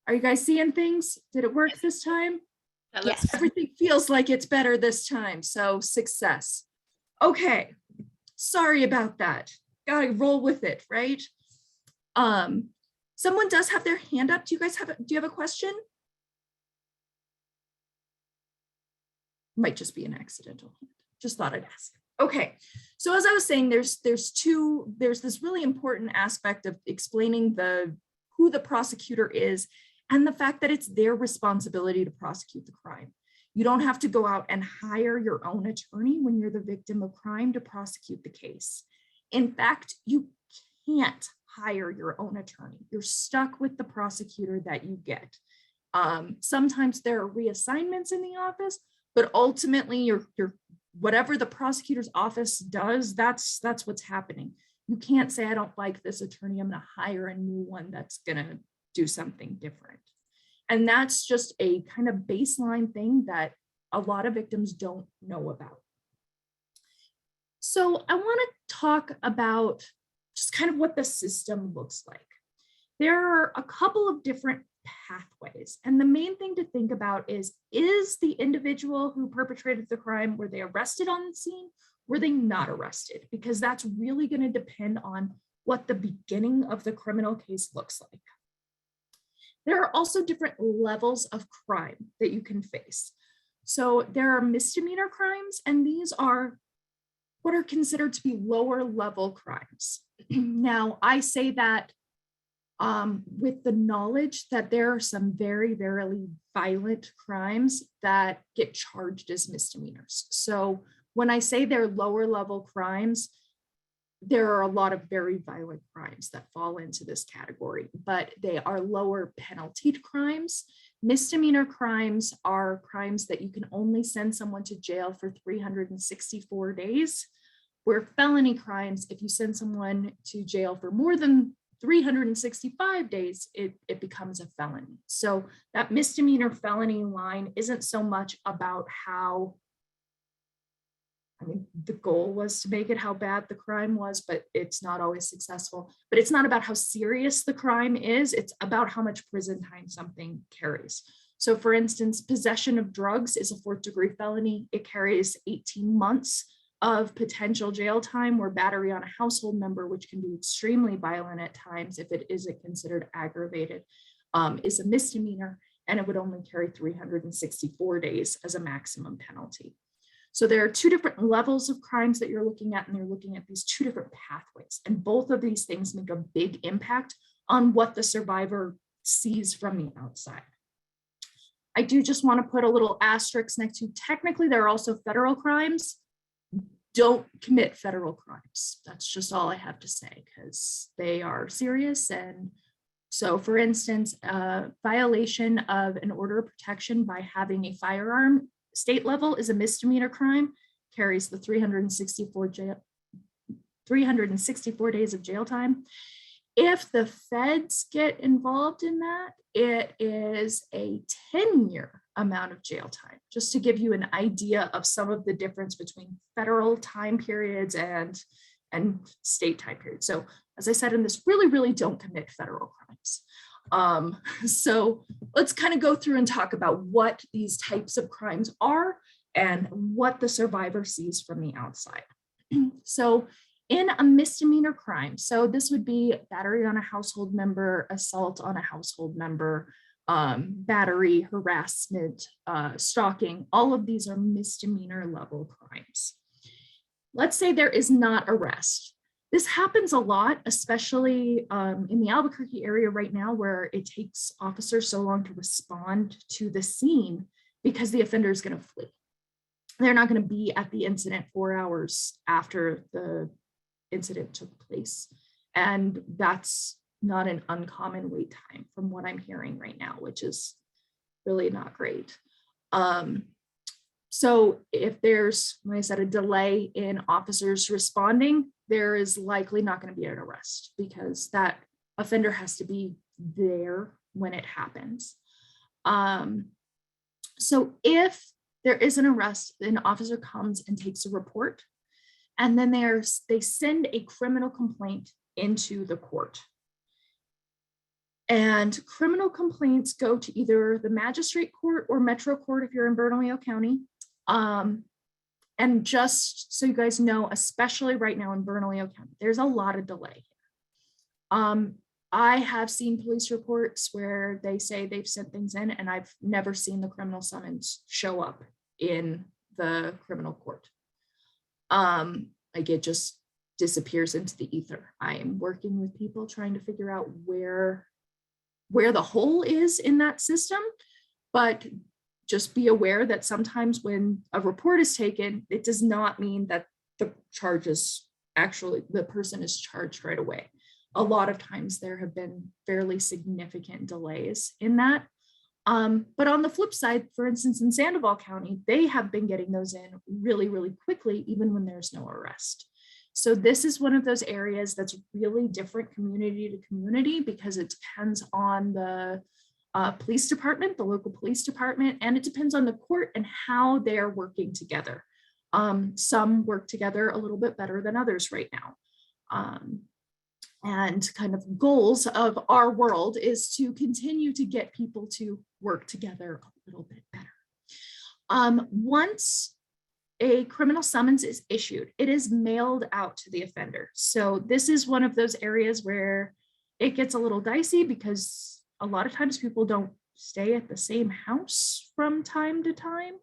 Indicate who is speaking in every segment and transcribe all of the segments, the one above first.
Speaker 1: Are you guys seeing things? Did it work this time?
Speaker 2: That
Speaker 3: Yes.
Speaker 2: looks
Speaker 1: Everything feels like it's better this time, so success. Okay, sorry about that. Gotta roll with it, right? Someone does have their hand up. Do you have a question? Might just be an accidental hand. Just thought I'd ask. Okay, so as I was saying, there's this really important aspect of explaining who the prosecutor is and the fact that it's their responsibility to prosecute the crime. You don't have to go out and hire your own attorney when you're the victim of crime to prosecute the case. In fact, you can't hire your own attorney. You're stuck with the prosecutor that you get. Sometimes there are reassignments in the office, but ultimately you're whatever the prosecutor's office does, that's what's happening. You can't say, I don't like this attorney, I'm gonna hire a new one that's gonna do something different. And that's just a kind of baseline thing that a lot of victims don't know about. So I wanna talk about just kind of what the system looks like. There are a couple of different pathways. And the main thing to think about is the individual who perpetrated the crime, were they arrested on the scene? Were they not arrested? Because that's really going to depend on what the beginning of the criminal case looks like. There are also different levels of crime that you can face. So there are misdemeanor crimes, and these are what are considered to be lower level crimes. Now, I say that with the knowledge that there are some very, very violent crimes that get charged as misdemeanors. So when I say they're lower level crimes, there are a lot of very violent crimes that fall into this category, but they are lower penalty crimes. Misdemeanor crimes are crimes that you can only send someone to jail for 364 days, where felony crimes, if you send someone to jail for more than 365 days, it becomes a felony. So that misdemeanor felony line isn't so much about how, I mean, the goal was to make it how bad the crime was, but it's not always successful. But it's not about how serious the crime is, it's about how much prison time something carries. So for instance, possession of drugs is a 4th degree felony. It carries 18 months of potential jail time, where battery on a household member, which can be extremely violent at times if it isn't considered aggravated, is a misdemeanor, and it would only carry 364 days as a maximum penalty. So there are two different levels of crimes that you're looking at, and they're looking at these two different pathways. And both of these things make a big impact on what the survivor sees from the outside. I do just want to put a little asterisk next to, technically, there are also federal crimes. Don't commit federal crimes. That's just all I have to say, because they are serious. And so, for instance, violation of an order of protection by having a firearm state level is a misdemeanor crime, carries the 364 days of jail time. If the feds get involved in that, it is a 10-year amount of jail time, just to give you an idea of some of the difference between federal time periods and state time periods. So as I said in this, really don't commit federal crimes. So let's kind of go through and talk about what these types of crimes are and what the survivor sees from the outside. So in a misdemeanor crime, so this would be battery on a household member, assault on a household member, battery, harassment, stalking, all of these are misdemeanor level crimes. Let's say there is not arrest. This happens a lot, especially in the Albuquerque area right now, where it takes officers so long to respond to the scene because the offender is going to flee. They're not going to be at the incident 4 hours after the incident took place. And that's not an uncommon wait time from what I'm hearing right now, which is really not great. So if there's, like I said, a delay in officers responding, there is likely not going to be an arrest, because that offender has to be there when it happens. So if there is an arrest, an officer comes and takes a report, and then they send a criminal complaint into the court. And criminal complaints go to either the magistrate court or metro court if you're in Bernalillo County. And just so you guys know, especially right now in Bernalillo County, there's a lot of delay. I have seen police reports where they say they've sent things in, and I've never seen the criminal summons show up in the criminal court. Like it just disappears into the ether. I am working with people trying to figure out where the hole is in that system, but just be aware that sometimes when a report is taken, it does not mean that the charges actually, the person is charged right away. A lot of times there have been fairly significant delays in that. But on the flip side, for instance, in Sandoval County, they have been getting those in really, really quickly, even when there's no arrest. So this is one of those areas that's really different community to community because it depends on the police department, the local police department, and it depends on the court and how they're working together. Some work together a little bit better than others right now. And kind of goals of our world is to continue to get people to work together a little bit better. Once a criminal summons is issued, it is mailed out to the offender. So this is one of those areas where it gets a little dicey because a lot of times people don't stay at the same house from time to time.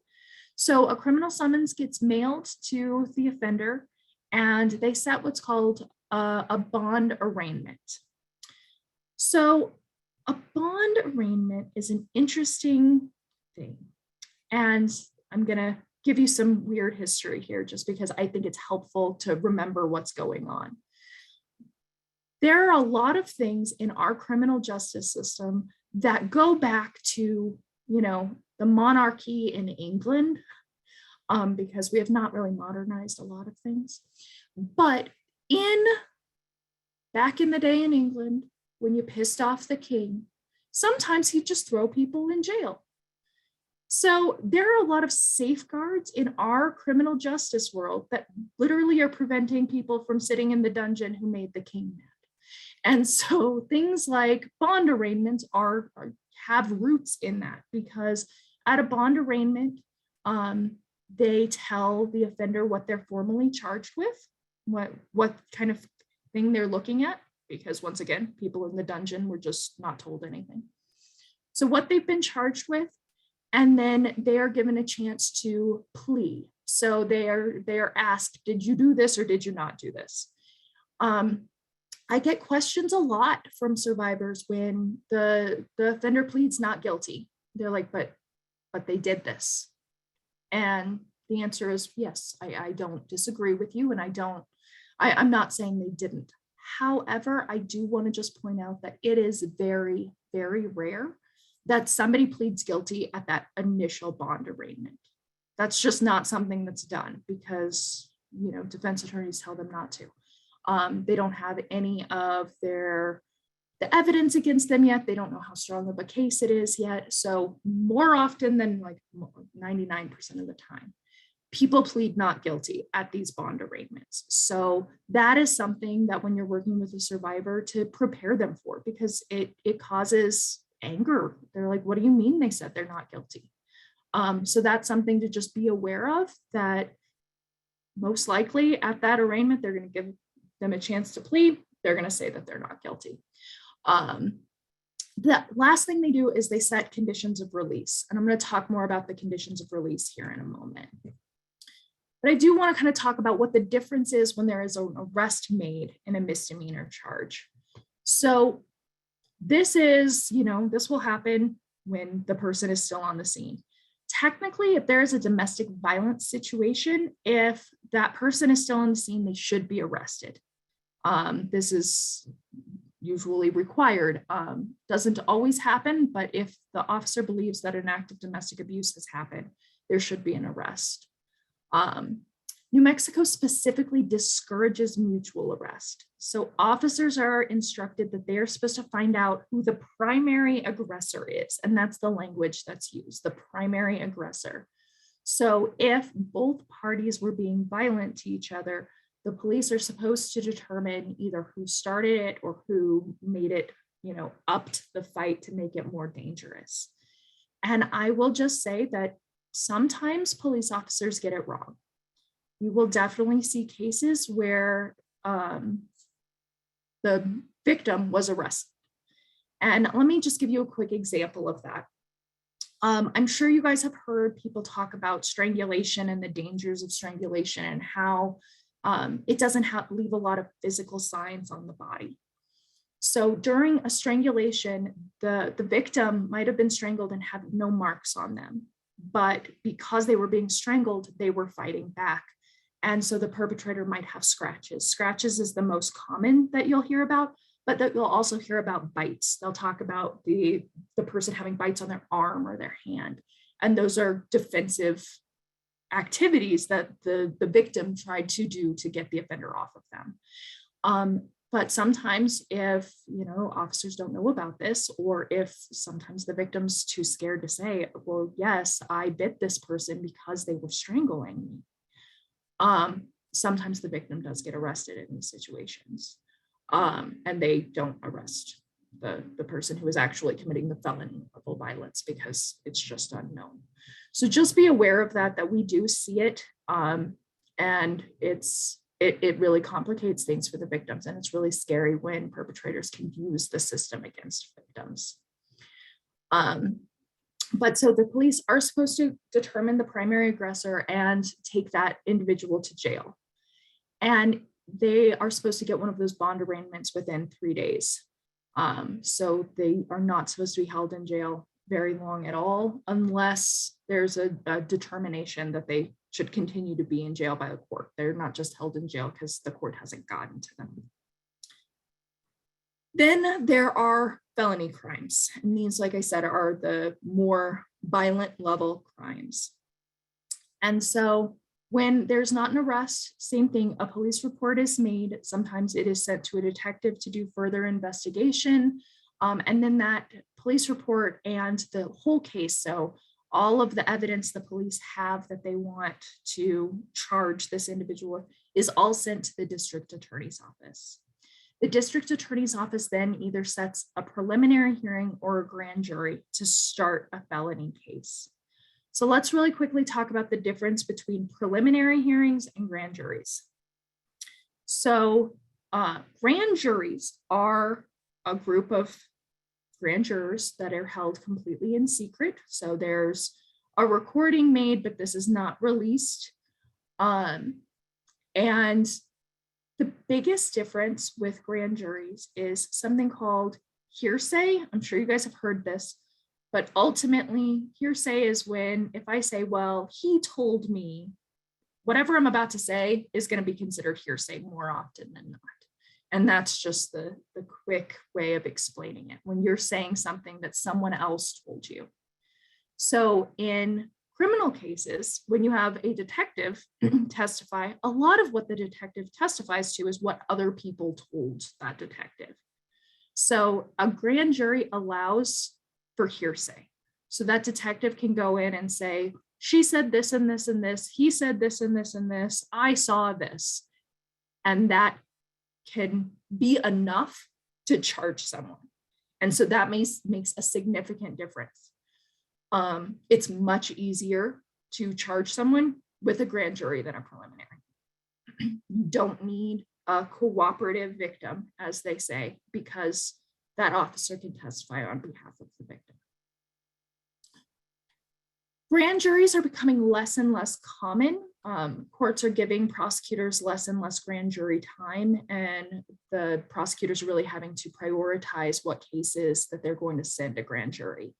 Speaker 1: So a criminal summons gets mailed to the offender and they set what's called a bond arraignment. So a bond arraignment is an interesting thing. And I'm gonna give you some weird history here just because I think it's helpful to remember what's going on. There are a lot of things in our criminal justice system that go back to, the monarchy in England, because we have not really modernized a lot of things. But back in the day in England, when you pissed off the king, sometimes he'd just throw people in jail. So there are a lot of safeguards in our criminal justice world that literally are preventing people from sitting in the dungeon who made the king mad. And so things like bond arraignments have roots in that, because at a bond arraignment, they tell the offender what they're formally charged with, what kind of thing they're looking at, because once again, people in the dungeon were just not told anything. So what they've been charged with, and then they are given a chance to plea. So they are asked, did you do this or did you not do this? I get questions a lot from survivors when the offender pleads not guilty. They're like, but they did this. And the answer is yes, I don't disagree with you, and I'm not saying they didn't. However, I do want to just point out that it is very, very rare that somebody pleads guilty at that initial bond arraignment. That's just not something that's done because, defense attorneys tell them not to. They don't have any of the evidence against them yet. They don't know how strong of a case it is yet. So more often than 99% of the time, people plead not guilty at these bond arraignments. So that is something that when you're working with a survivor to prepare them for, because it causes anger. They're like, what do you mean they said they're not guilty? So that's something to just be aware of, that most likely at that arraignment, they're going to give them a chance to plead. They're going to say that they're not guilty. The last thing they do is they set conditions of release. And I'm going to talk more about the conditions of release here in a moment. But I do want to kind of talk about what the difference is when there is an arrest made in a misdemeanor charge. So this is, this will happen when the person is still on the scene. Technically, if there is a domestic violence situation, if that person is still on the scene, they should be arrested. This is usually required. Doesn't always happen, but if the officer believes that an act of domestic abuse has happened, there should be an arrest. New Mexico specifically discourages mutual arrest. So officers are instructed that they are supposed to find out who the primary aggressor is. And that's the language that's used, the primary aggressor. So if both parties were being violent to each other, the police are supposed to determine either who started it or who made it upped the fight to make it more dangerous. And I will just say that sometimes police officers get it wrong. We will definitely see cases where the victim was arrested. And let me just give you a quick example of that. I'm sure you guys have heard people talk about strangulation and the dangers of strangulation and how it doesn't leave a lot of physical signs on the body. So during a strangulation, the victim might have been strangled and had no marks on them, but because they were being strangled, they were fighting back. And so the perpetrator might have scratches. Scratches is the most common that you'll hear about, but that you'll also hear about bites. They'll talk about the person having bites on their arm or their hand. And those are defensive activities that the victim tried to do to get the offender off of them. But sometimes if, officers don't know about this, or if sometimes the victim's too scared to say, well, yes, I bit this person because they were strangling me. Sometimes the victim does get arrested in these situations, and they don't arrest the person who is actually committing the felony level violence because it's just unknown. So just be aware of that we do see it, and it really complicates things for the victims, and it's really scary when perpetrators can use the system against victims. But so the police are supposed to determine the primary aggressor and take that individual to jail. And they are supposed to get one of those bond arraignments within 3 days. So they are not supposed to be held in jail very long at all, unless there's a determination that they should continue to be in jail by the court. They're not just held in jail because the court hasn't gotten to them. Then there are felony crimes. And these, like I said, are the more violent level crimes. And so when there's not an arrest, same thing, a police report is made. Sometimes it is sent to a detective to do further investigation. And then that police report and the whole case, so all of the evidence the police have that they want to charge this individual is all sent to the district attorney's office. The district attorney's office then either sets a preliminary hearing or a grand jury to start a felony case. So let's really quickly talk about the difference between preliminary hearings and grand juries. So grand juries are a group of grand jurors that are held completely in secret. So there's a recording made, but this is not released. And the biggest difference with grand juries is something called hearsay. I'm sure you guys have heard this, but ultimately hearsay is when, if I say, well, he told me, whatever I'm about to say is going to be considered hearsay more often than not. And that's just the quick way of explaining it, when you're saying something that someone else told you. So in criminal cases, when you have a detective testify, a lot of what the detective testifies to is what other people told that detective. So a grand jury allows for hearsay. So that detective can go in and say, she said this and this and this, he said this and this and this, I saw this. And that can be enough to charge someone. And so that makes a significant difference. It's much easier to charge someone with a grand jury than a preliminary. You don't need a cooperative victim, as they say, because that officer can testify on behalf of the victim. Grand juries are becoming less and less common. Courts are giving prosecutors less and less grand jury time, and the prosecutors are really having to prioritize what cases that they're going to send a grand jury.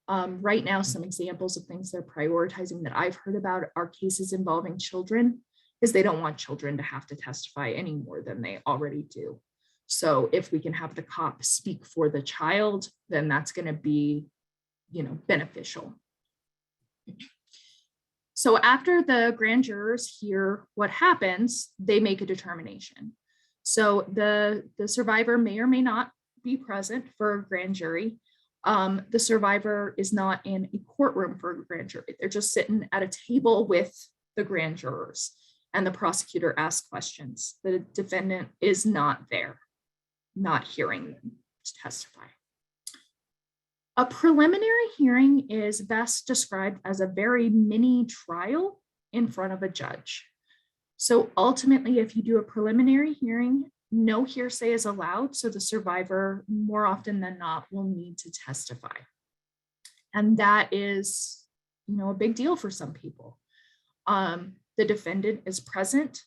Speaker 1: Right now, some examples of things they're prioritizing that I've heard about are cases involving children, because they don't want children to have to testify any more than they already do. So if we can have the cop speak for the child, then that's going to be, beneficial. So after the grand jurors hear what happens, they make a determination. So the survivor may or may not be present for a grand jury. The survivor is not in a courtroom for a grand jury. They're just sitting at a table with the grand jurors, and the prosecutor asks questions. The defendant is not there, not hearing them. to testify. A preliminary hearing is best described as a very mini trial in front of a judge. So ultimately, if you do a preliminary hearing, no hearsay is allowed, so the survivor, more often than not, will need to testify. And that is, a big deal for some people. The defendant is present,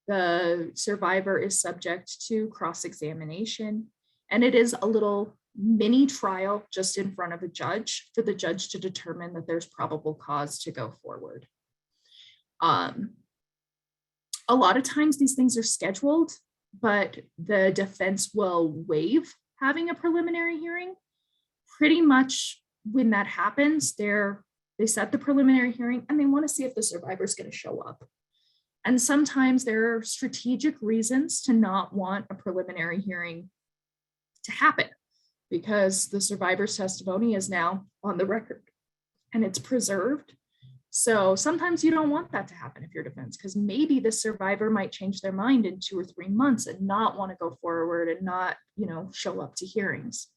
Speaker 1: the survivor is subject to cross-examination, and it is a little mini trial just in front of a judge for the judge to determine that there's probable cause to go forward. A lot of times these things are scheduled, but the defense will waive having a preliminary hearing. Pretty much when that happens, they set the preliminary hearing and they want to see if the survivor is going to show up. And sometimes there are strategic reasons to not want a preliminary hearing to happen because the survivor's testimony is now on the record and it's preserved. So sometimes you don't want that to happen if you're defense, because maybe the survivor might change their mind in 2 or 3 months and not want to go forward and not, show up to hearings.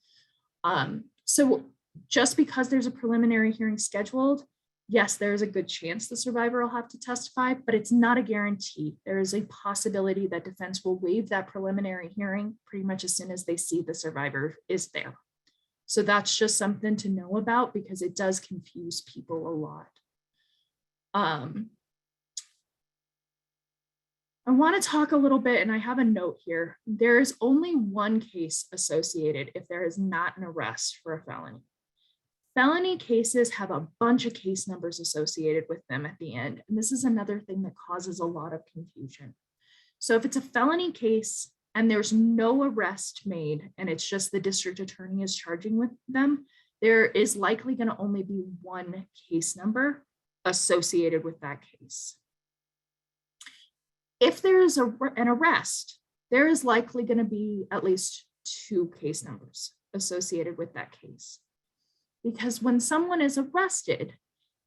Speaker 1: So just because there's a preliminary hearing scheduled, yes, there's a good chance the survivor will have to testify, but it's not a guarantee. There is a possibility that defense will waive that preliminary hearing pretty much as soon as they see the survivor is there. So that's just something to know about because it does confuse people a lot. I want to talk a little bit, and I have a note here. There is only one case associated if there is not an arrest for a felony. Felony cases have a bunch of case numbers associated with them at the end, and this is another thing that causes a lot of confusion. So if it's a felony case and there's no arrest made, and it's just the district attorney is charging with them, there is likely going to only be one case number associated with that case. If there is an arrest, there is likely going to be at least 2 case numbers associated with that case. Because when someone is arrested,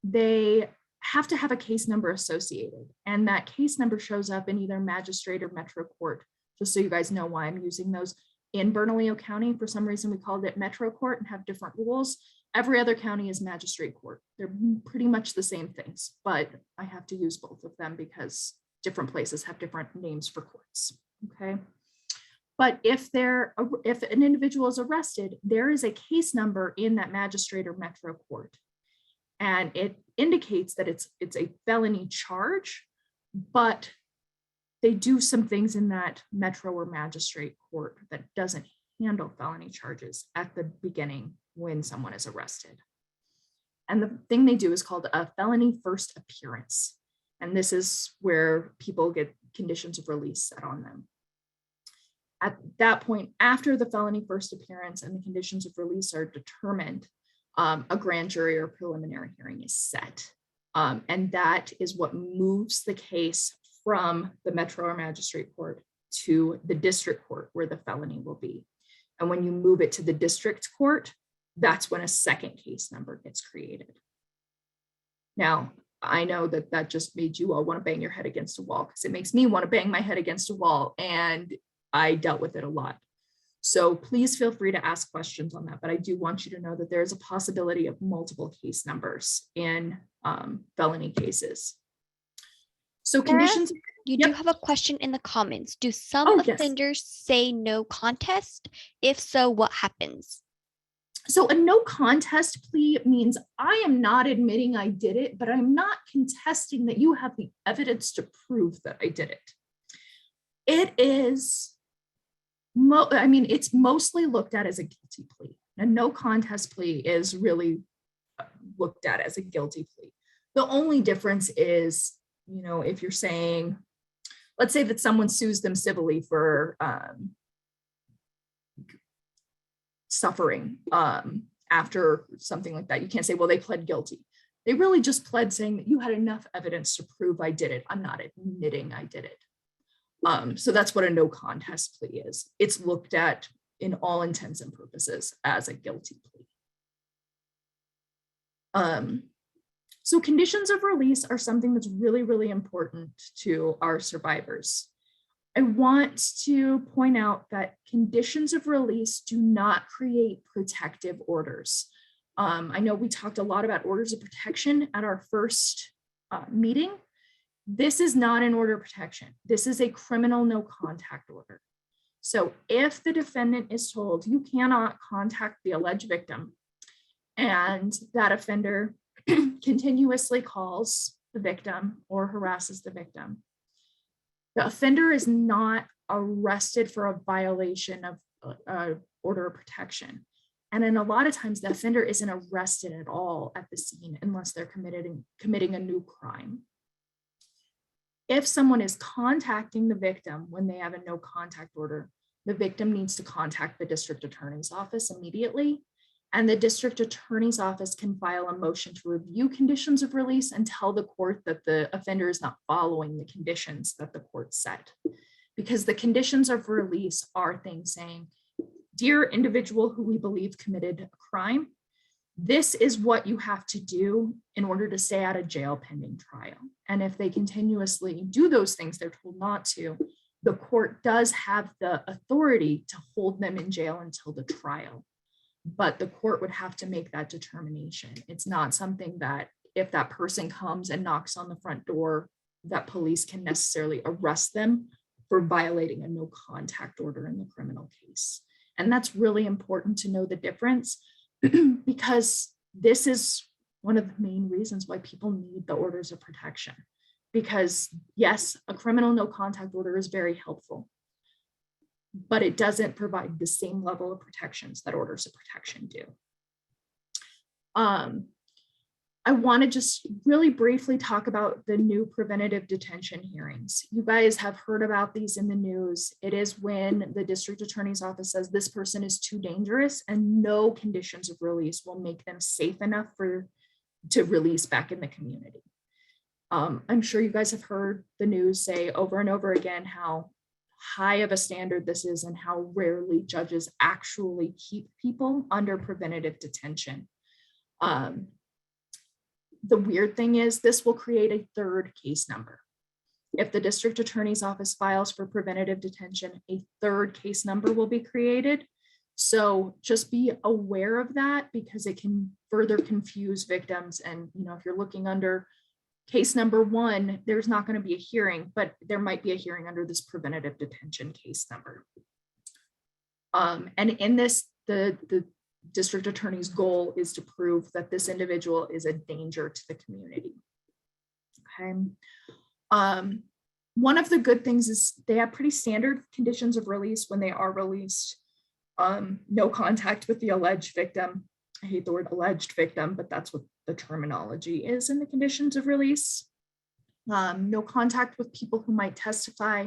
Speaker 1: they have to have a case number associated, and that case number shows up in either magistrate or metro court. Just so you guys know why I'm using those. In Bernalillo County, for some reason, we called it metro court and have different rules. Every other county is magistrate court. They're pretty much the same things, but I have to use both of them because different places have different names for courts, okay? But if an individual is arrested, there is a case number in that magistrate or metro court, and it indicates that it's a felony charge, but they do some things in that metro or magistrate court that doesn't handle felony charges at the beginning when someone is arrested. And the thing they do is called a felony first appearance. And this is where people get conditions of release set on them. At that point, after the felony first appearance and the conditions of release are determined, a grand jury or preliminary hearing is set. And that is what moves the case from the metro or magistrate court to the district court where the felony will be. And when you move it to the district court, that's when a second case number gets created. Now, I know that just made you all want to bang your head against a wall because it makes me want to bang my head against a wall, and I dealt with it a lot. So please feel free to ask questions on that, but I do want you to know that there is a possibility of multiple case numbers in felony cases. So conditions.
Speaker 2: You do have a question in the comments. Do some offenders say no contest? If so, what happens?
Speaker 1: So a no contest plea means I am not admitting I did it, but I'm not contesting that you have the evidence to prove that I did it. It is, it's mostly looked at as a guilty plea. A no contest plea is really looked at as a guilty plea. The only difference is, if you're saying, let's say that someone sues them civilly for suffering after something like that. You can't say, well, they pled guilty. They really just pled saying that you had enough evidence to prove I did it. I'm not admitting I did it. So that's what a no contest plea is. It's looked at in all intents and purposes as a guilty plea. So conditions of release are something that's really, really important to our survivors. I want to point out that conditions of release do not create protective orders. I know we talked a lot about orders of protection at our first meeting. This is not an order of protection. This is a criminal no contact order. So if the defendant is told you cannot contact the alleged victim, and that offender continuously calls the victim or harasses the victim, the offender is not arrested for a violation of order of protection. And in a lot of times, the offender isn't arrested at all at the scene unless they're committing a new crime. If someone is contacting the victim when they have a no contact order, the victim needs to contact the district attorney's office immediately. And the district attorney's office can file a motion to review conditions of release and tell the court that the offender is not following the conditions that the court set. Because the conditions of release are things saying, dear individual who we believe committed a crime, this is what you have to do in order to stay out of jail pending trial. And if they continuously do those things they're told not to, the court does have the authority to hold them in jail until the trial. But the court would have to make that determination. It's not something that if that person comes and knocks on the front door, that police can necessarily arrest them for violating a no contact order in the criminal case. And that's really important to know the difference because this is one of the main reasons why people need the orders of protection. Because yes, a criminal no contact order is very helpful, but it doesn't provide the same level of protections that orders of protection do. I want to just really briefly talk about the new preventative detention hearings. You guys have heard about these in the news. It is when the district attorney's office says this person is too dangerous and no conditions of release will make them safe enough to release back in the community. I'm sure you guys have heard the news say over and over again how high of a standard this is and how rarely judges actually keep people under preventative detention. The weird thing is this will create a third case number. If the district attorney's office files for preventative detention, a third case number will be created. So just be aware of that because it can further confuse victims. And if you're looking under case number 1, there's not going to be a hearing, but there might be a hearing under this preventative detention case number. And in this, the district attorney's goal is to prove that this individual is a danger to the community. Okay. One of the good things is they have pretty standard conditions of release when they are released. No contact with the alleged victim. I hate the word alleged victim, but that's what the terminology is in the conditions of release. No contact with people who might testify.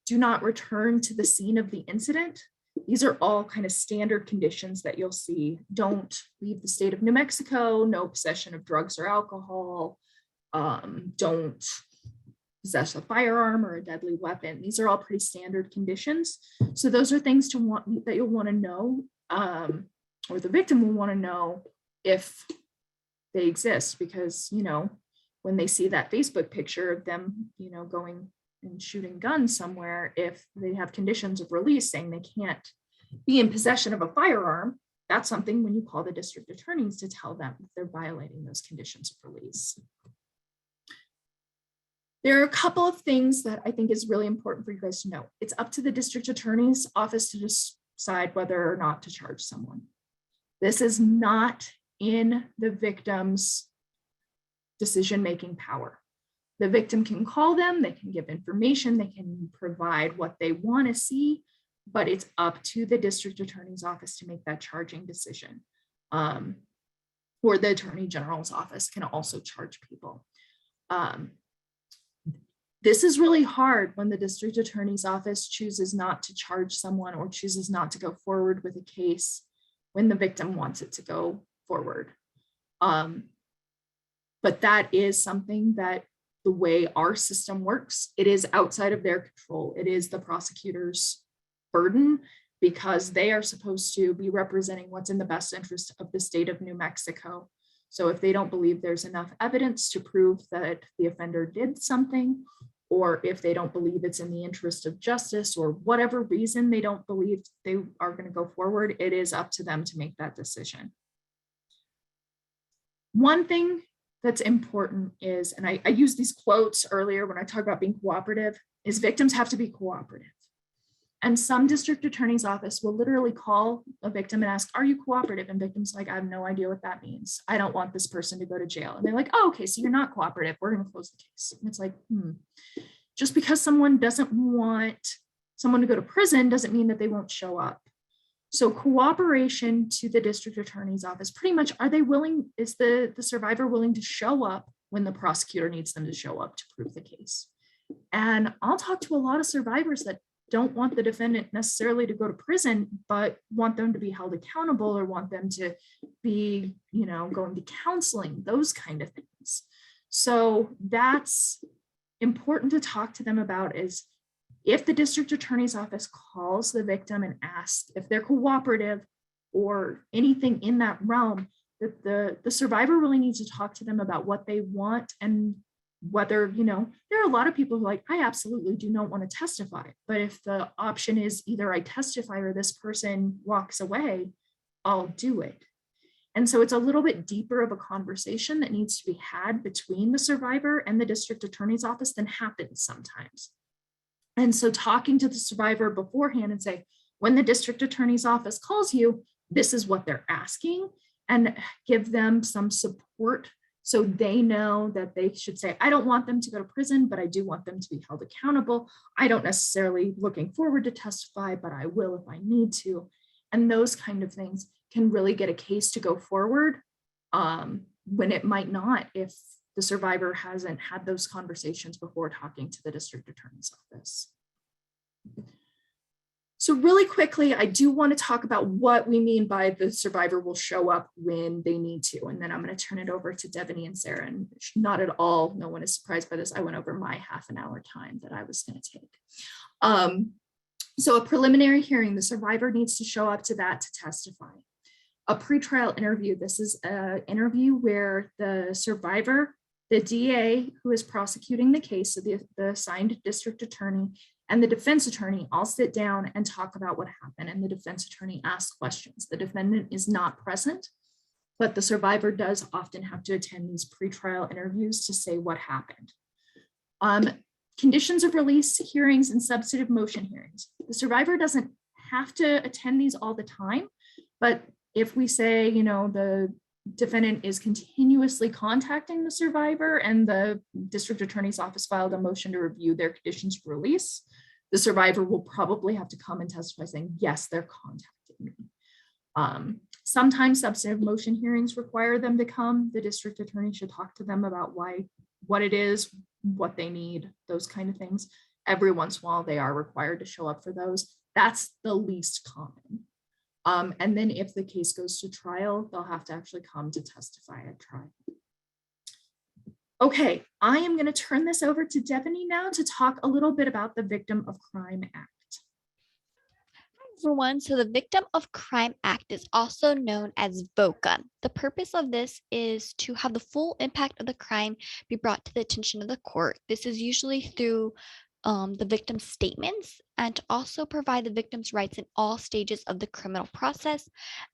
Speaker 1: Do not return to the scene of the incident. These are all kind of standard conditions that you'll see. Don't leave the state of New Mexico. No possession of drugs or alcohol. Don't possess a firearm or a deadly weapon. These are all pretty standard conditions. So those are things that you'll want to know, or the victim will want to know if they exist, because when they see that Facebook picture of them, going and shooting guns somewhere, if they have conditions of release saying they can't be in possession of a firearm, that's something when you call the district attorneys to tell them if they're violating those conditions of release. There are a couple of things that I think is really important for you guys to know. It's up to the district attorney's office to decide whether or not to charge someone. This is not in the victim's decision-making power. The victim can call them, they can give information, they can provide what they want to see, but it's up to the district attorney's office to make that charging decision. Or the attorney general's office can also charge people. This is really hard when the district attorney's office chooses not to charge someone or chooses not to go forward with a case when the victim wants it to go forward. But that is something that the way our system works, it is outside of their control. It is the prosecutor's burden because they are supposed to be representing what's in the best interest of the state of New Mexico. So if they don't believe there's enough evidence to prove that the offender did something, or if they don't believe it's in the interest of justice, or whatever reason they don't believe they are going to go forward, it is up to them to make that decision. One thing that's important is, and I used these quotes earlier when I talked about being cooperative, is victims have to be cooperative. And some district attorney's office will literally call a victim and ask, are you cooperative? And victim's like, I have no idea what that means. I don't want this person to go to jail. And they're like, oh, okay, so you're not cooperative. We're going to close the case. And it's like, just because someone doesn't want someone to go to prison doesn't mean that they won't show up. So cooperation to the district attorney's office, pretty much, are they willing, is the survivor willing to show up when the prosecutor needs them to show up to prove the case? And I'll talk to a lot of survivors that don't want the defendant necessarily to go to prison, but want them to be held accountable, or want them to be, going to counseling, those kind of things. So that's important to talk to them about, is if the district attorney's office calls the victim and asks if they're cooperative or anything in that realm, that the survivor really needs to talk to them about what they want, and whether, there are a lot of people who are like, I absolutely do not want to testify. But if the option is either I testify or this person walks away, I'll do it. And so it's a little bit deeper of a conversation that needs to be had between the survivor and the district attorney's office than happens sometimes. And so talking to the survivor beforehand and say, when the district attorney's office calls you, this is what they're asking, and give them some support so they know that they should say, I don't want them to go to prison, but I do want them to be held accountable. I don't necessarily looking forward to testify, but I will if I need to. And those kind of things can really get a case to go forward when it might not, if the survivor hasn't had those conversations before talking to the district attorney's office. So really quickly, I do want to talk about what we mean by the survivor will show up when they need to. And then I'm going to turn it over to Devaney and Sarah. And not at all, no one is surprised by this. I went over my half an hour time that I was going to take. So a preliminary hearing, the survivor needs to show up to that to testify. A pretrial interview, this is an interview where the survivor, the DA who is prosecuting the case, so the assigned district attorney, and the defense attorney all sit down and talk about what happened, and the defense attorney asks questions. The defendant is not present, but the survivor does often have to attend these pretrial interviews to say what happened. Conditions of release hearings and substantive motion hearings. The survivor doesn't have to attend these all the time, but if we say, the defendant is continuously contacting the survivor and the district attorney's office filed a motion to review their conditions of release, the survivor will probably have to come and testify saying, yes, they're contacting me. Sometimes substantive motion hearings require them to come. The district attorney should talk to them about what it is, what they need, those kind of things. Every once in a while, they are required to show up for those. That's the least common. And then if the case goes to trial, they'll have to actually come to testify at trial. Okay, I am going to turn this over to Devaney now to talk a little bit about the Victim of Crime Act.
Speaker 2: Hi everyone, so the Victim of Crime Act is also known as VOCA. The purpose of this is to have the full impact of the crime be brought to the attention of the court. This is usually through the victim's statements, and to also provide the victim's rights in all stages of the criminal process.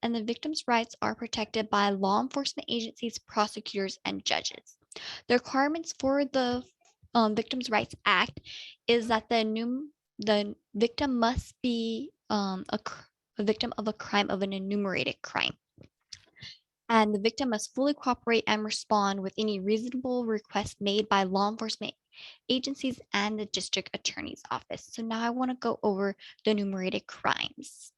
Speaker 2: And the victim's rights are protected by law enforcement agencies, prosecutors, and judges. The requirements for the Victims' Rights Act is that the victim must be a victim of a crime of an enumerated crime. And the victim must fully cooperate and respond with any reasonable request made by law enforcement agencies and the district attorney's office. So now I want to go over the enumerated crimes.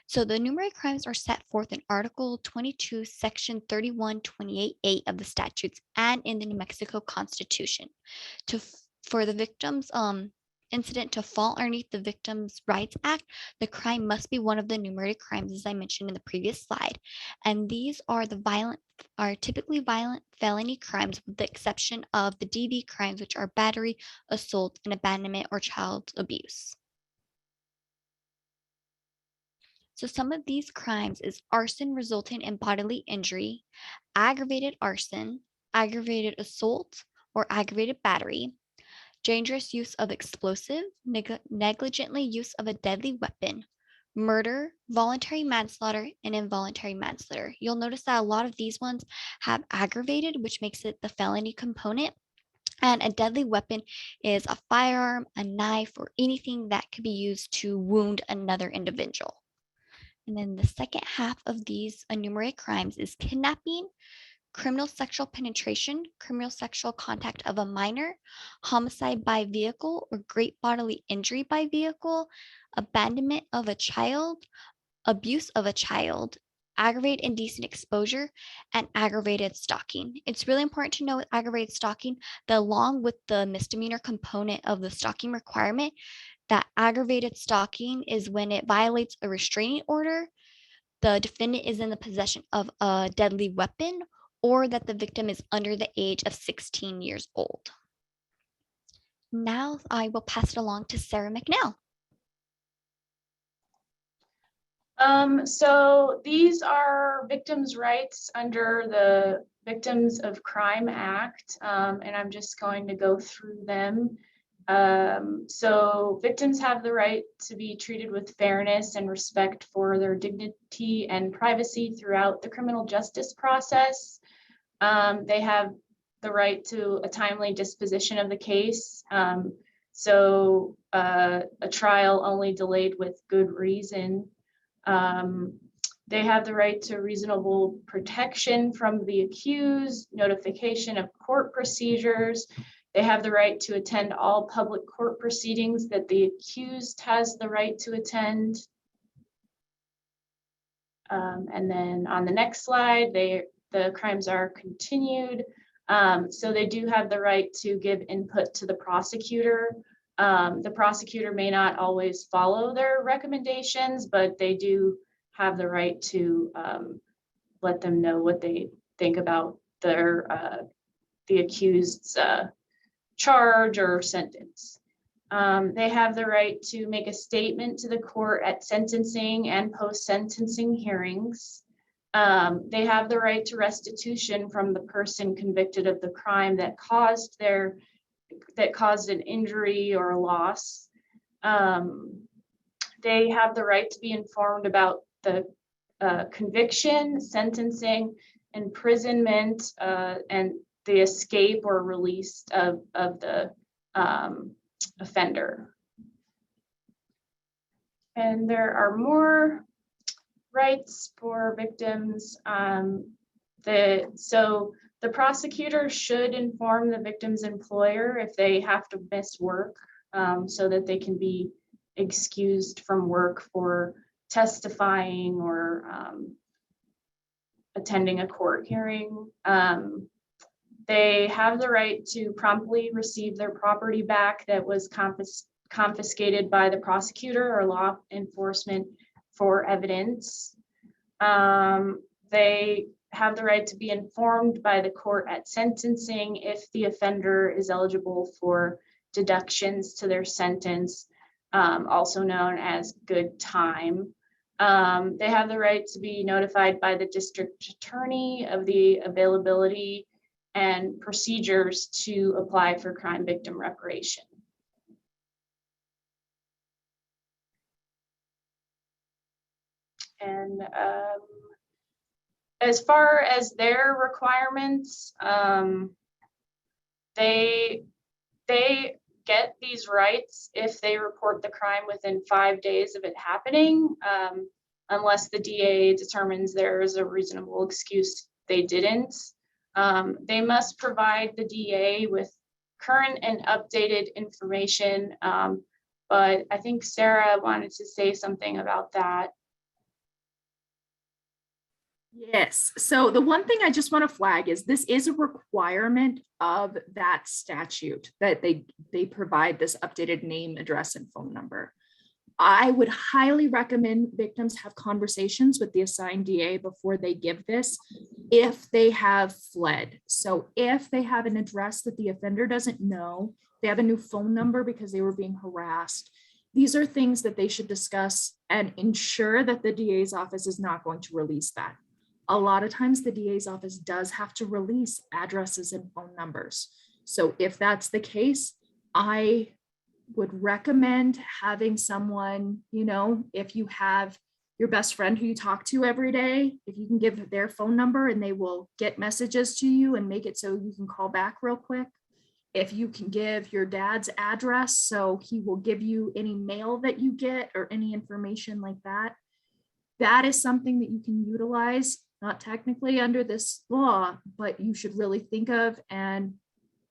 Speaker 2: So the enumerated crimes are set forth in Article 22, Section 3128A of the statutes and in the New Mexico Constitution. For the victim's incident to fall underneath the Victims' Rights Act, the crime must be one of the enumerated crimes, as I mentioned in the previous slide. And these are typically violent felony crimes, with the exception of the DV crimes, which are battery, assault, and abandonment or child abuse. So some of these crimes is arson resulting in bodily injury, aggravated arson, aggravated assault or aggravated battery, dangerous use of explosive, negligently use of a deadly weapon, murder, voluntary manslaughter, and involuntary manslaughter. You'll notice that a lot of these ones have aggravated, which makes it the felony component. And a deadly weapon is a firearm, a knife, or anything that could be used to wound another individual. And then the second half of these enumerated crimes is kidnapping, criminal sexual penetration, criminal sexual contact of a minor, homicide by vehicle or great bodily injury by vehicle, abandonment of a child, abuse of a child, aggravated indecent exposure, and aggravated stalking. It's really important to know with aggravated stalking that along with the misdemeanor component of the stalking requirement, that aggravated stalking is when it violates a restraining order, the defendant is in the possession of a deadly weapon, or that the victim is under the age of 16 years old. Now I will pass it along to Sarah McNeil.
Speaker 3: So these are victims' rights under the Victims of Crime Act, and I'm just going to go through them. So victims have the right to be treated with fairness and respect for their dignity and privacy throughout the criminal justice process. They have the right to a timely disposition of the case. So a trial only delayed with good reason. They have the right to reasonable protection from the accused, notification of court procedures. They have the right to attend all public court proceedings that the accused has the right to attend. And then on the next slide, the crimes are continued. So they do have the right to give input to the prosecutor. The prosecutor may not always follow their recommendations, but they do have the right to let them know what they think about the accused's charge or sentence. They have the right to make a statement to the court at sentencing and post-sentencing hearings. They have the right to restitution from the person convicted of the crime that caused an injury or a loss. They have the right to be informed about the conviction, sentencing, imprisonment, and the escape or release of the offender. And there are more rights for victims. So the prosecutor should inform the victim's employer if they have to miss work, so that they can be excused from work for testifying or attending a court hearing. They have the right to promptly receive their property back that was confiscated by the prosecutor or law enforcement for evidence. They have the right to be informed by the court at sentencing if the offender is eligible for deductions to their sentence, also known as good time. They have the right to be notified by the district attorney of the availability and procedures to apply for crime victim reparation. And as far as their requirements, they get these rights if they report the crime within 5 days of it happening, unless the DA determines there is a reasonable excuse they didn't. They must provide the DA with current and updated information, but I think Sarah wanted to say something about that.
Speaker 1: Yes. So the one thing I just want to flag is this is a requirement of that statute that they provide this updated name, address, and phone number. I would highly recommend victims have conversations with the assigned DA before they give this if they have fled. So if they have an address that the offender doesn't know, they have a new phone number because they were being harassed. These are things that they should discuss and ensure that the DA's office is not going to release that. a lot of times the DA's office does have to release addresses and phone numbers. So if that's the case, I would recommend having someone, if you have your best friend who you talk to every day, if you can give their phone number and they will get messages to you and make it so you can call back real quick. If you can give your dad's address, so he will give you any mail that you get or any information like that. That is something that you can utilize, not technically under this law, but you should really think of, and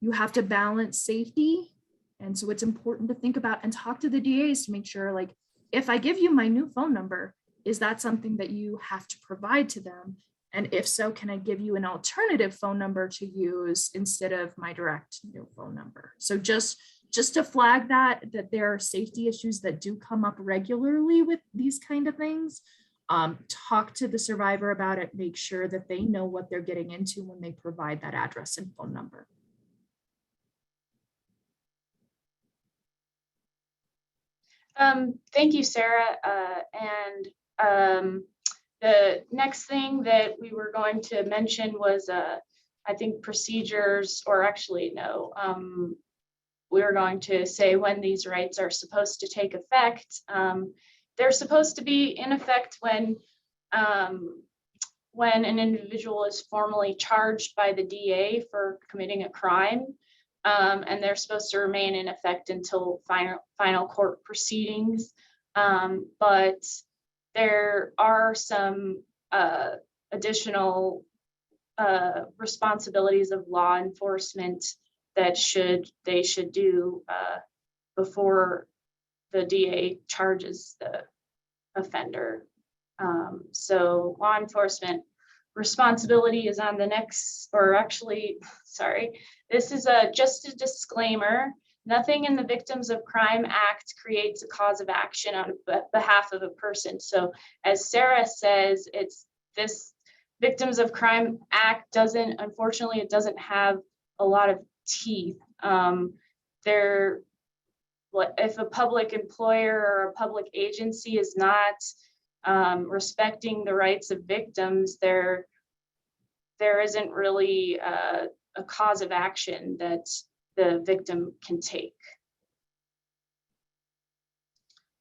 Speaker 1: you have to balance safety. And so it's important to think about and talk to the DAs to make sure, like, if I give you my new phone number, is that something that you have to provide to them? And if so, can I give you an alternative phone number to use instead of my direct new phone number? So just to flag that there are safety issues that do come up regularly with these kind of things. Talk to the survivor about it, make sure that they know what they're getting into when they provide that address and phone number.
Speaker 3: Thank you, Sarah. The next thing that we were going to mention was, I think, procedures, or actually, no, we were going to say when these rights are supposed to take effect. They're supposed to be in effect when an individual is formally charged by the DA for committing a crime. And they're supposed to remain in effect until final court proceedings. But there are some additional responsibilities of law enforcement that they should do before the DA charges the offender. So law enforcement responsibility is on the next, or actually, sorry, this is just a disclaimer. Nothing in the Victims of Crime Act creates a cause of action on behalf of a person. So as Sarah says, it's this Victims of Crime Act unfortunately, it doesn't have a lot of teeth. If a public employer or a public agency is not respecting the rights of victims, there isn't really a cause of action that the victim can take.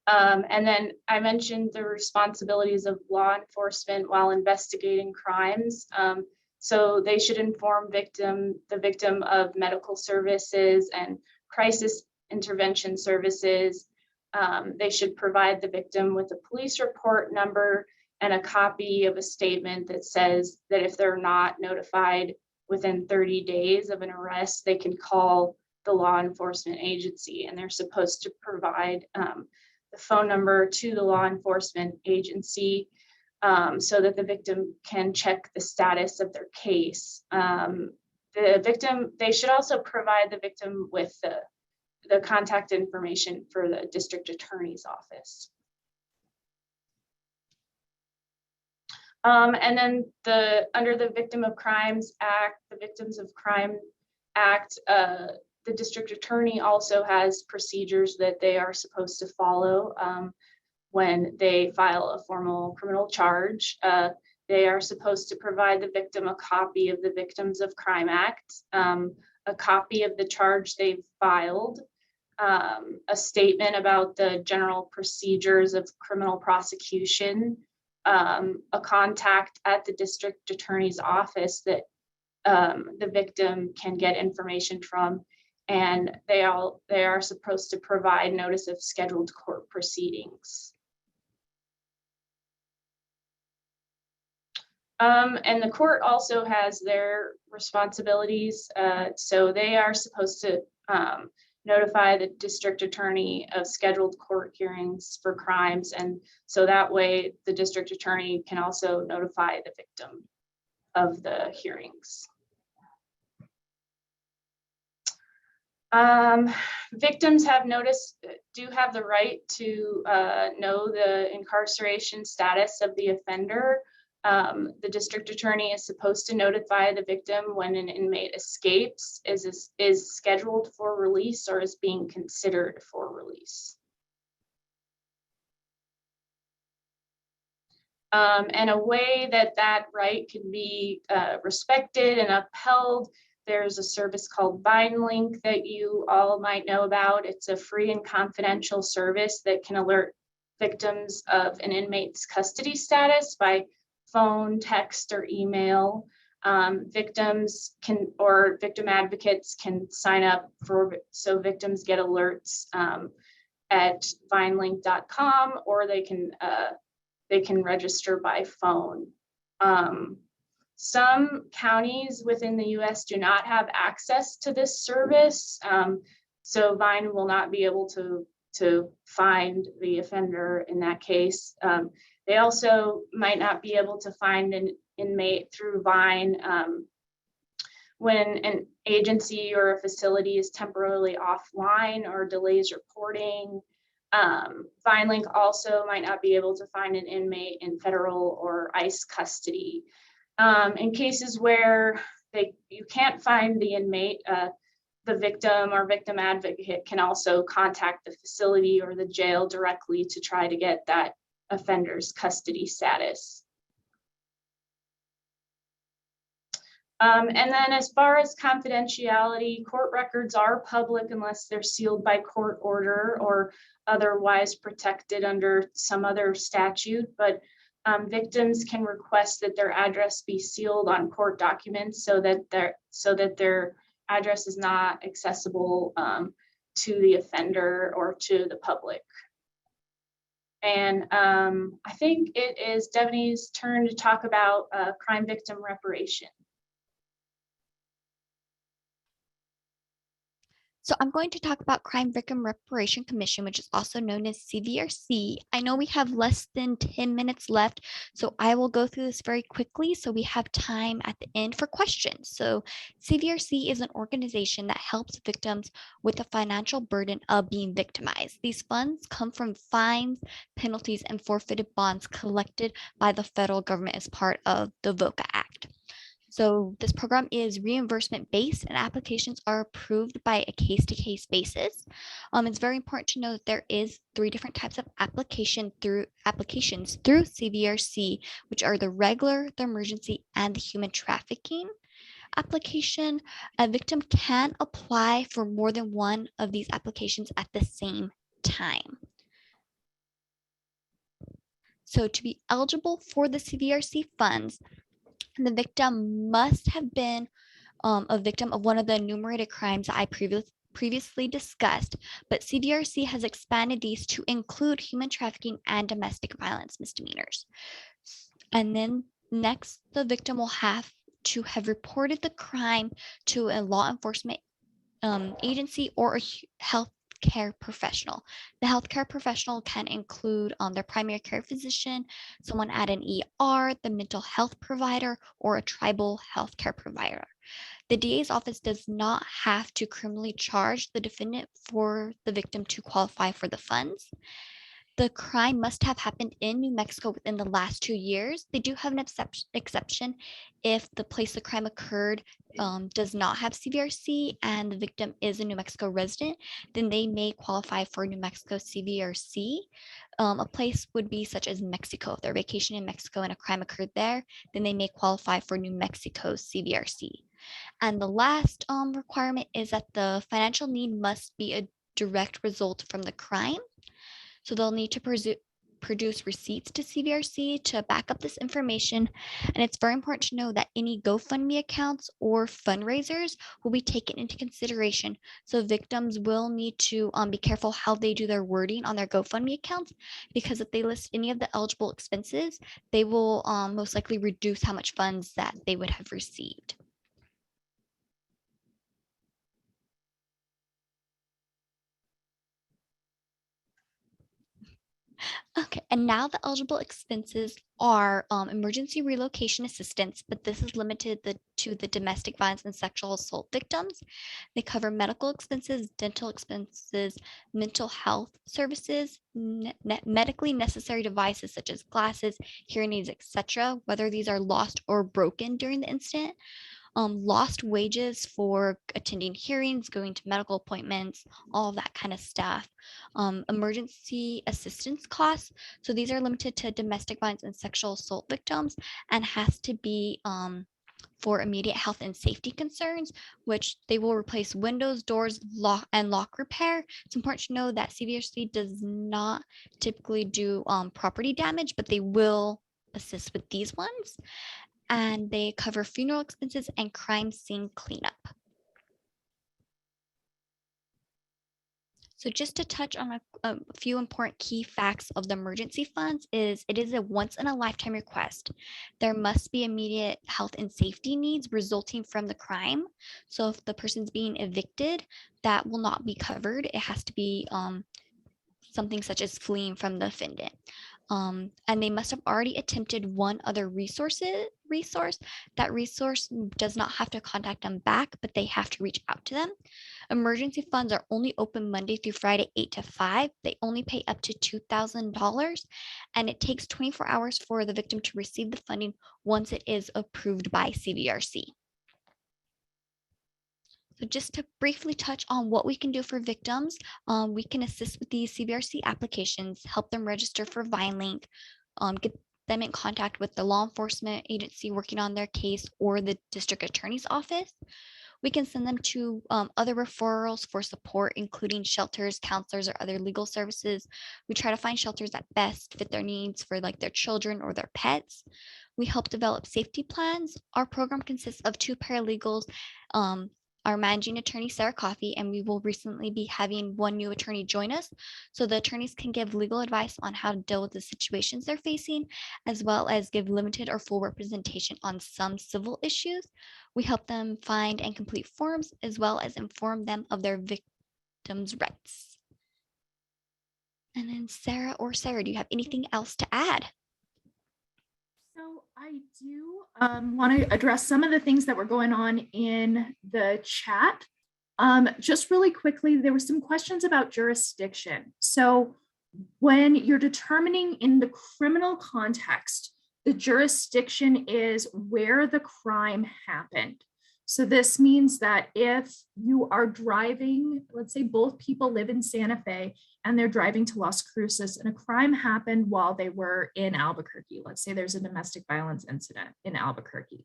Speaker 3: And then I mentioned the responsibilities of law enforcement while investigating crimes. So they should inform the victim of medical services and crisis intervention services. They should provide the victim with a police report number and a copy of a statement that says that if they're not notified within 30 days of an arrest, they can call the law enforcement agency, and they're supposed to provide the phone number to the law enforcement agency so that the victim can check the status of their case. They should also provide the victim with the contact information for the district attorney's office. And then under the Victim of Crimes Act, the Victims of Crime Act, the district attorney also has procedures that they are supposed to follow when they file a formal criminal charge. They are supposed to provide the victim a copy of the Victims of Crime Act, a copy of the charge they've filed, a statement about the general procedures of criminal prosecution, a contact at the district attorney's office that the victim can get information from, and they are supposed to provide notice of scheduled court proceedings. And the court also has their responsibilities. So they are supposed to notify the district attorney of scheduled court hearings for crimes. And so that way the district attorney can also notify the victim of the hearings. Victims do have the right to know the incarceration status of the offender. The district attorney is supposed to notify the victim when an inmate escapes, is scheduled for release, or is being considered for release. And a way that that right can be respected and upheld, there's a service called VineLink that you all might know about. It's a free and confidential service that can alert victims of an inmate's custody status by phone, text, or email. Victims can, or victim advocates can sign up for, so victims get alerts at vinelink.com, or they can register by phone. Some counties within the US do not have access to this service, so Vine will not be able to find the offender in that case. They also might not be able to find an inmate through Vine when an agency or a facility is temporarily offline or delays reporting. VineLink also might not be able to find an inmate in federal or ICE custody. In cases where you can't find the inmate, the victim or victim advocate can also contact the facility or the jail directly to try to get that offender's custody status. And then as far as confidentiality, court records are public unless they're sealed by court order or otherwise protected under some other statute, but victims can request that their address be sealed on court documents so that their address is not accessible to the offender or to the public. And I think it is Devaney's turn to talk about crime victim reparation.
Speaker 2: So I'm going to talk about Crime Victim Reparation Commission, which is also known as CVRC. I know we have less than 10 minutes left, so I will go through this very quickly so we have time at the end for questions. So CVRC is an organization that helps victims with the financial burden of being victimized. These funds come from fines, penalties, and forfeited bonds collected by the federal government as part of the VOCA Act. So this program is reimbursement based and applications are approved by a case-to-case basis. It's very important to know that there is 3 different types of applications through CVRC, which are the regular, the emergency, and the human trafficking application. A victim can apply for more than one of these applications at the same time. So to be eligible for the CVRC funds, the victim must have been a victim of one of the enumerated crimes that I previously discussed, but CVRC has expanded these to include human trafficking and domestic violence misdemeanors. And then next, the victim will have to have reported the crime to a law enforcement agency or a health care professional. The healthcare professional can include their primary care physician, someone at an ER, the mental health provider, or a tribal healthcare provider. The DA's office does not have to criminally charge the defendant for the victim to qualify for the funds. The crime must have happened in New Mexico within the last 2 years. They do have an exception if the place the crime occurred does not have CVRC and the victim is a New Mexico resident, then they may qualify for New Mexico CVRC. A place would be such as Mexico. If they're vacationing in Mexico and a crime occurred there, then they may qualify for New Mexico CVRC. And the last requirement is that the financial need must be a direct result from the crime. So they'll need to produce receipts to CVRC to back up this information. And it's very important to know that any GoFundMe accounts or fundraisers will be taken into consideration. So victims will need to be careful how they do their wording on their GoFundMe accounts, because if they list any of the eligible expenses, they will most likely reduce how much funds that they would have received. Okay, and now the eligible expenses are emergency relocation assistance, but this is limited to the domestic violence and sexual assault victims. They cover medical expenses, dental expenses, mental health services, medically necessary devices such as glasses, hearing aids, etc., whether these are lost or broken during the incident. lost wages for attending hearings, going to medical appointments, all of that kind of stuff. Emergency assistance costs. So these are limited to domestic violence and sexual assault victims and has to be for immediate health and safety concerns, which they will replace windows, doors, lock repair. It's important to know that CVRC does not typically do property damage, but they will assist with these ones. And they cover funeral expenses and crime scene cleanup. So just to touch on a few important key facts of the emergency funds is it is a once in a lifetime request. There must be immediate health and safety needs resulting from the crime. So if the person's being evicted, that will not be covered. It has to be something such as fleeing from the defendant. And they must have already attempted one other resource. That resource does not have to contact them back, but they have to reach out to them. Emergency funds are only open Monday through Friday, 8 to 5. They only pay up to $2,000, and it takes 24 hours for the victim to receive the funding once it is approved by CVRC. So just to briefly touch on what we can do for victims, we can assist with these CVRC applications, help them register for VineLink, get them in contact with the law enforcement agency working on their case or the district attorney's office. We can send them to other referrals for support, including shelters, counselors, or other legal services. We try to find shelters that best fit their needs for like their children or their pets. We help develop safety plans. Our program consists of 2 paralegals, our managing attorney, Sarah Coffey, and we will recently be having 1 new attorney join us. So the attorneys can give legal advice on how to deal with the situations they're facing, as well as give limited or full representation on some civil issues. We help them find and complete forms, as well as inform them of their victims' rights. And then Sarah, do you have anything else to add?
Speaker 1: So I do want to address some of the things that were going on in the chat. Just really quickly, there were some questions about jurisdiction. So when you're determining in the criminal context, the jurisdiction is where the crime happened. So this means that if you are driving, let's say both people live in Santa Fe and they're driving to Las Cruces and a crime happened while they were in Albuquerque. Let's say there's a domestic violence incident in Albuquerque.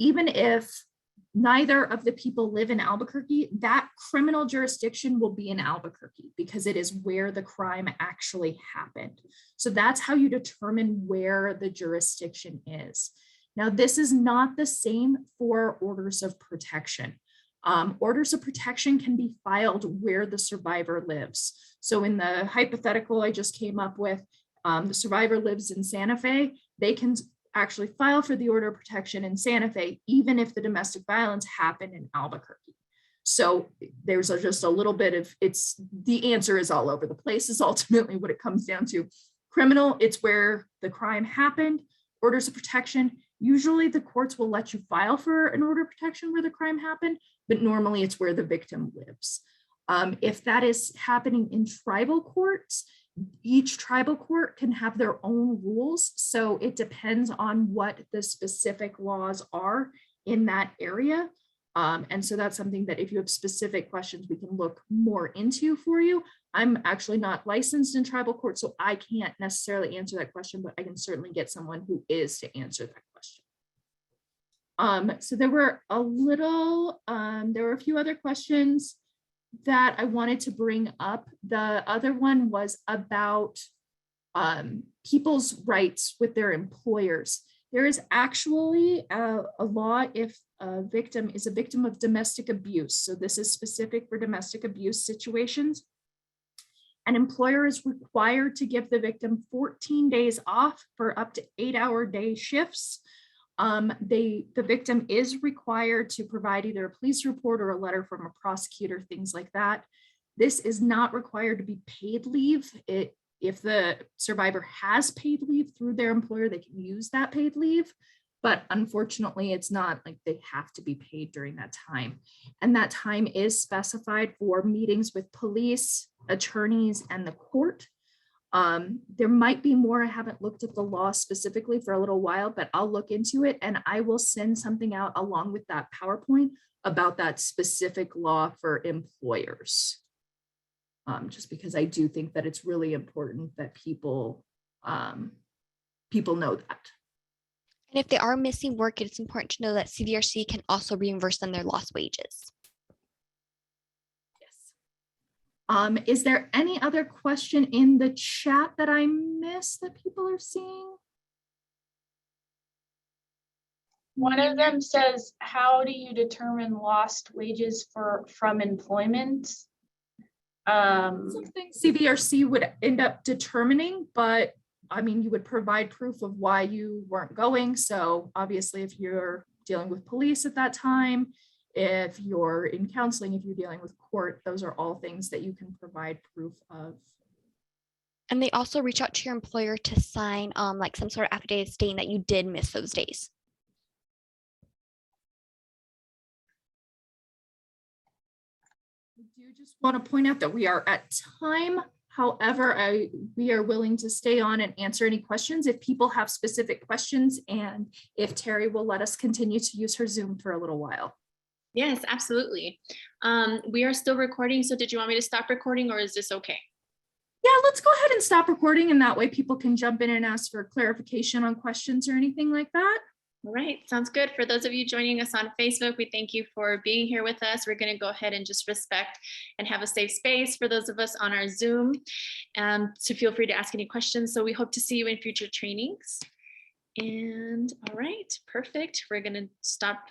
Speaker 1: Even if neither of the people live in Albuquerque, that criminal jurisdiction will be in Albuquerque because it is where the crime actually happened. So that's how you determine where the jurisdiction is. Now, this is not the same for orders of protection. Orders of protection can be filed where the survivor lives. So in the hypothetical I just came up with, the survivor lives in Santa Fe, they can actually file for the order of protection in Santa Fe, even if the domestic violence happened in Albuquerque. So there's just a little bit of, the answer is all over the place is ultimately what it comes down to. Criminal, it's where the crime happened. Orders of protection, usually the courts will let you file for an order of protection where the crime happened, but normally it's where the victim lives. If that is happening in tribal courts, each tribal court can have their own rules. So it depends on what the specific laws are in that area. And so that's something that if you have specific questions, we can look more into for you. I'm actually not licensed in tribal court, so I can't necessarily answer that question, but I can certainly get someone who is to answer that question. So there were a few other questions that I wanted to bring up. The other one was about people's rights with their employers. There is actually a law if a victim is a victim of domestic abuse. So this is specific for domestic abuse situations. An employer is required to give the victim 14 days off for up to 8-hour day shifts. The victim is required to provide either a police report or a letter from a prosecutor, things like that. This is not required to be paid leave. If the survivor has paid leave through their employer, they can use that paid leave. But unfortunately, it's not like they have to be paid during that time. And that time is specified for meetings with police, attorneys, and the court. There might be more. I haven't looked at the law specifically for a little while, but I'll look into it and I will send something out along with that PowerPoint about that specific law for employers. Just because I do think that it's really important that people know that.
Speaker 2: And if they are missing work, it's important to know that CVRC can also reimburse them their lost wages.
Speaker 1: Yes. Is there any other question in the chat that I missed that people are seeing?
Speaker 3: One of them says, how do you determine lost wages from employment?
Speaker 1: Something CVRC would end up determining, but I mean, you would provide proof of why you weren't going. So obviously, if you're dealing with police at that time, if you're in counseling, if you're dealing with court, those are all things that you can provide proof of.
Speaker 2: And they also reach out to your employer to sign like some sort of affidavit stating that you did miss those days.
Speaker 1: I do just want to point out that we are at time. However, we are willing to stay on and answer any questions if people have specific questions, and if Terry will let us continue to use her Zoom for a little while.
Speaker 4: Yes, absolutely. We are still recording. So did you want me to stop recording or is this okay?
Speaker 1: Yeah, let's go ahead and stop recording, and that way people can jump in and ask for clarification on questions or anything like that.
Speaker 4: All right, sounds good. For those of you joining us on Facebook, we thank you for being here with us. We're going to go ahead and just respect and have a safe space for those of us on our Zoom. So feel free to ask any questions. So we hope to see you in future trainings. And all right, perfect. We're going to stop